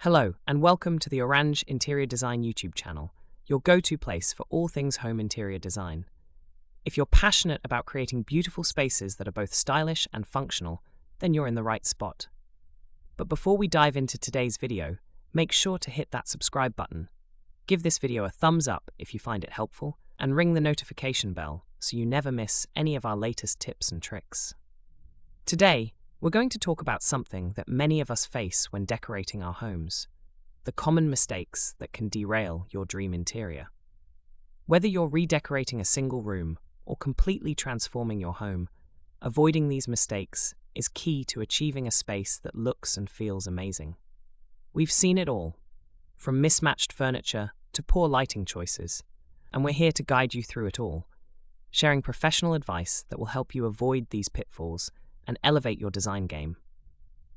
Hello, and welcome to the Oraanj Interior Design YouTube channel, your go-to place for all things home interior design. If you're passionate about creating beautiful spaces that are both stylish and functional, then you're in the right spot. But before we dive into today's video, make sure to hit that subscribe button. Give this video a thumbs up if you find it helpful, and ring the notification bell so you never miss any of our latest tips and tricks. Today, we're going to talk about something that many of us face when decorating our homes, the common mistakes that can derail your dream interior. Whether you're redecorating a single room or completely transforming your home, avoiding these mistakes is key to achieving a space that looks and feels amazing. We've seen it all, from mismatched furniture to poor lighting choices, and we're here to guide you through it all, sharing professional advice that will help you avoid these pitfalls and elevate your design game.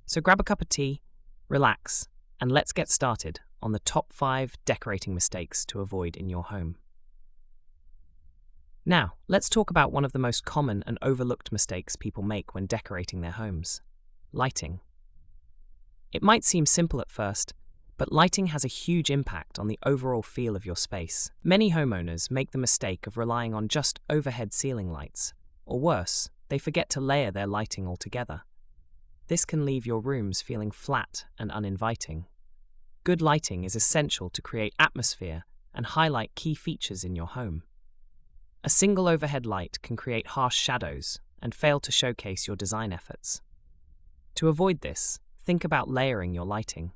So grab a cup of tea, relax, and let's get started on the top 5 decorating mistakes to avoid in your home. Now, let's talk about one of the most common and overlooked mistakes people make when decorating their homes: lighting. It might seem simple at first, but lighting has a huge impact on the overall feel of your space. Many homeowners make the mistake of relying on just overhead ceiling lights, or worse, they forget to layer their lighting altogether. This can leave your rooms feeling flat and uninviting. Good lighting is essential to create atmosphere and highlight key features in your home. A single overhead light can create harsh shadows and fail to showcase your design efforts. To avoid this, think about layering your lighting.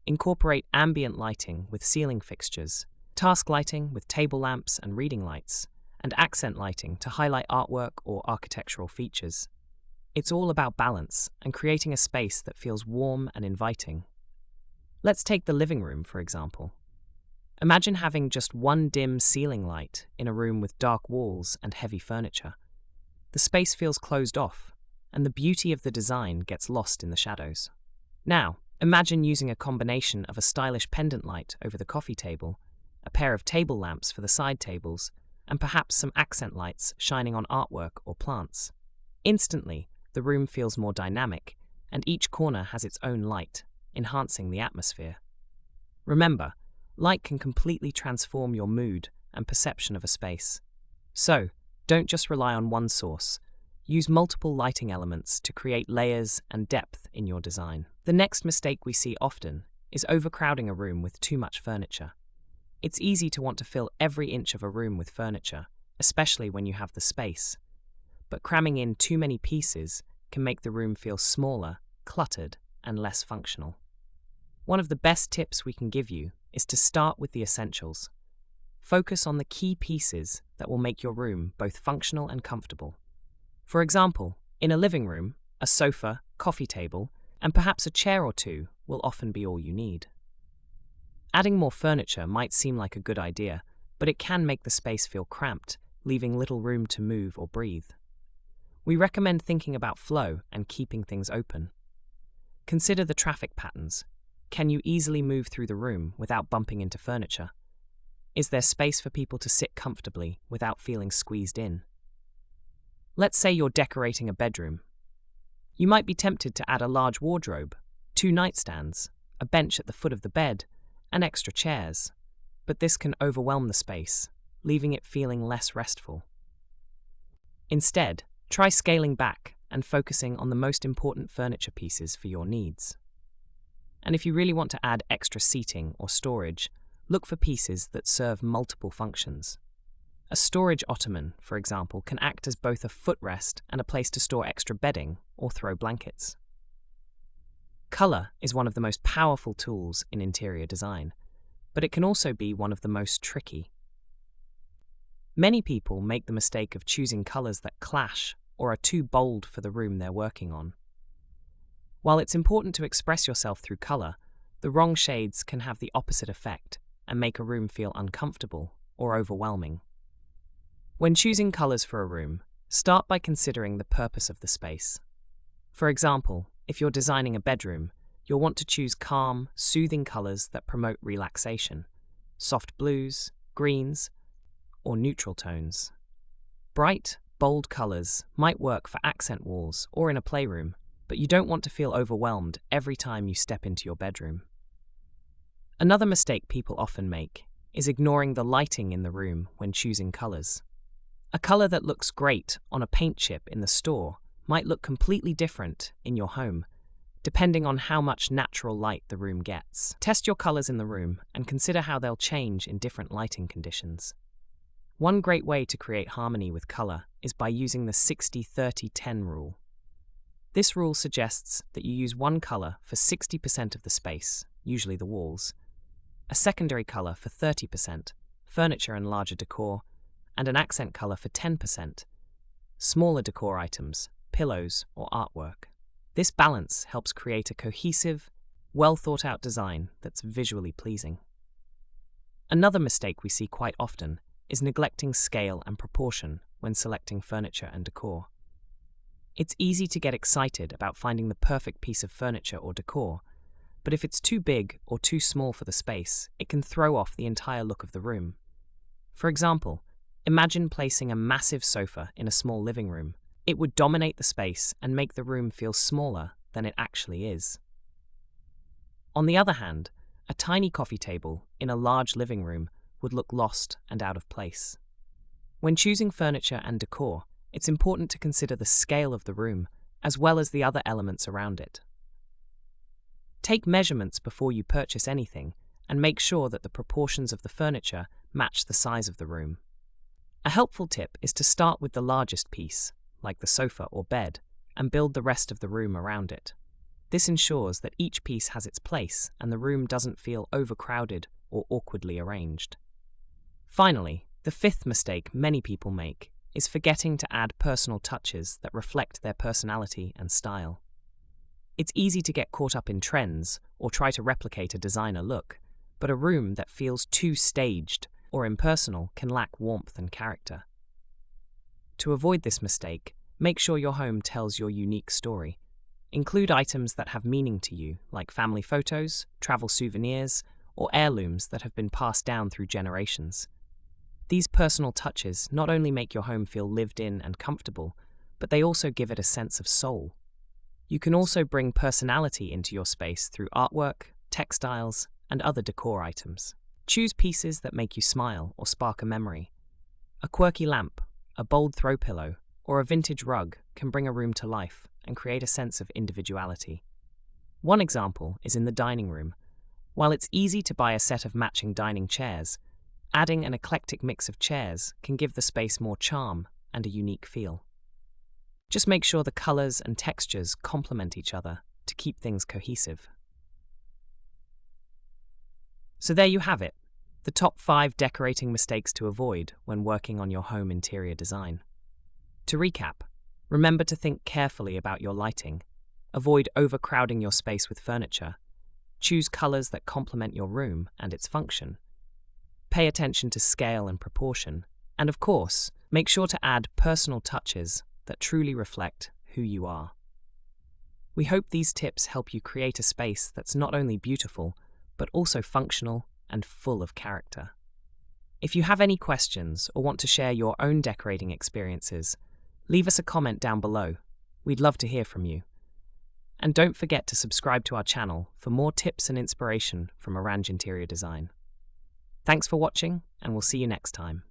Incorporate ambient lighting with ceiling fixtures, task lighting with table lamps and reading lights, and accent lighting to highlight artwork or architectural features. It's all about balance and creating a space that feels warm and inviting. Let's take the living room, for example. Imagine having just one dim ceiling light in a room with dark walls and heavy furniture. The space feels closed off, and the beauty of the design gets lost in the shadows. Now, imagine using a combination of a stylish pendant light over the coffee table, a pair of table lamps for the side tables, and perhaps some accent lights shining on artwork or plants. Instantly, the room feels more dynamic, and each corner has its own light, enhancing the atmosphere. Remember, light can completely transform your mood and perception of a space. So, don't just rely on one source. Use multiple lighting elements to create layers and depth in your design. The next mistake we see often is overcrowding a room with too much furniture. It's easy to want to fill every inch of a room with furniture, especially when you have the space. But cramming in too many pieces can make the room feel smaller, cluttered, and less functional. One of the best tips we can give you is to start with the essentials. Focus on the key pieces that will make your room both functional and comfortable. For example, in a living room, a sofa, coffee table, and perhaps a chair or two will often be all you need. Adding more furniture might seem like a good idea, but it can make the space feel cramped, leaving little room to move or breathe. We recommend thinking about flow and keeping things open. Consider the traffic patterns. Can you easily move through the room without bumping into furniture? Is there space for people to sit comfortably without feeling squeezed in? Let's say you're decorating a bedroom. You might be tempted to add a large wardrobe, 2 nightstands, a bench at the foot of the bed, and extra chairs, but this can overwhelm the space, leaving it feeling less restful. Instead, try scaling back and focusing on the most important furniture pieces for your needs. And if you really want to add extra seating or storage, look for pieces that serve multiple functions. A storage ottoman, for example, can act as both a footrest and a place to store extra bedding or throw blankets. Color is one of the most powerful tools in interior design, but it can also be one of the most tricky. Many people make the mistake of choosing colors that clash or are too bold for the room they're working on. While it's important to express yourself through color, the wrong shades can have the opposite effect and make a room feel uncomfortable or overwhelming. When choosing colors for a room, start by considering the purpose of the space. For example, if you're designing a bedroom, you'll want to choose calm, soothing colors that promote relaxation, soft blues, greens, or neutral tones. Bright, bold colors might work for accent walls or in a playroom, but you don't want to feel overwhelmed every time you step into your bedroom. Another mistake people often make is ignoring the lighting in the room when choosing colors. A color that looks great on a paint chip in the store might look completely different in your home, depending on how much natural light the room gets. Test your colors in the room and consider how they'll change in different lighting conditions. One great way to create harmony with color is by using the 60-30-10 rule. This rule suggests that you use one color for 60% of the space, usually the walls, a secondary color for 30%, furniture and larger decor, and an accent color for 10%, smaller decor items, pillows, or artwork. This balance helps create a cohesive, well-thought-out design that's visually pleasing. Another mistake we see quite often is neglecting scale and proportion when selecting furniture and decor. It's easy to get excited about finding the perfect piece of furniture or decor, but if it's too big or too small for the space, it can throw off the entire look of the room. For example, imagine placing a massive sofa in a small living room. It would dominate the space and make the room feel smaller than it actually is. On the other hand, a tiny coffee table in a large living room would look lost and out of place. When choosing furniture and decor, it's important to consider the scale of the room as well as the other elements around it. Take measurements before you purchase anything and make sure that the proportions of the furniture match the size of the room. A helpful tip is to start with the largest piece, like the sofa or bed, and build the rest of the room around it. This ensures that each piece has its place and the room doesn't feel overcrowded or awkwardly arranged. Finally, the fifth mistake many people make is forgetting to add personal touches that reflect their personality and style. It's easy to get caught up in trends or try to replicate a designer look, but a room that feels too staged or impersonal can lack warmth and character. To avoid this mistake, make sure your home tells your unique story. Include items that have meaning to you, like family photos, travel souvenirs, or heirlooms that have been passed down through generations. These personal touches not only make your home feel lived in and comfortable, but they also give it a sense of soul. You can also bring personality into your space through artwork, textiles, and other decor items. Choose pieces that make you smile or spark a memory. A quirky lamp, a bold throw pillow, or a vintage rug can bring a room to life and create a sense of individuality. One example is in the dining room. While it's easy to buy a set of matching dining chairs, adding an eclectic mix of chairs can give the space more charm and a unique feel. Just make sure the colors and textures complement each other to keep things cohesive. So there you have it, the top 5 decorating mistakes to avoid when working on your home interior design. To recap, remember to think carefully about your lighting, avoid overcrowding your space with furniture, choose colors that complement your room and its function, pay attention to scale and proportion, and of course, make sure to add personal touches that truly reflect who you are. We hope these tips help you create a space that's not only beautiful, but also functional and full of character. If you have any questions or want to share your own decorating experiences, leave us a comment down below. We'd love to hear from you. And don't forget to subscribe to our channel for more tips and inspiration from Oraanj Interior Design. Thanks for watching, and we'll see you next time.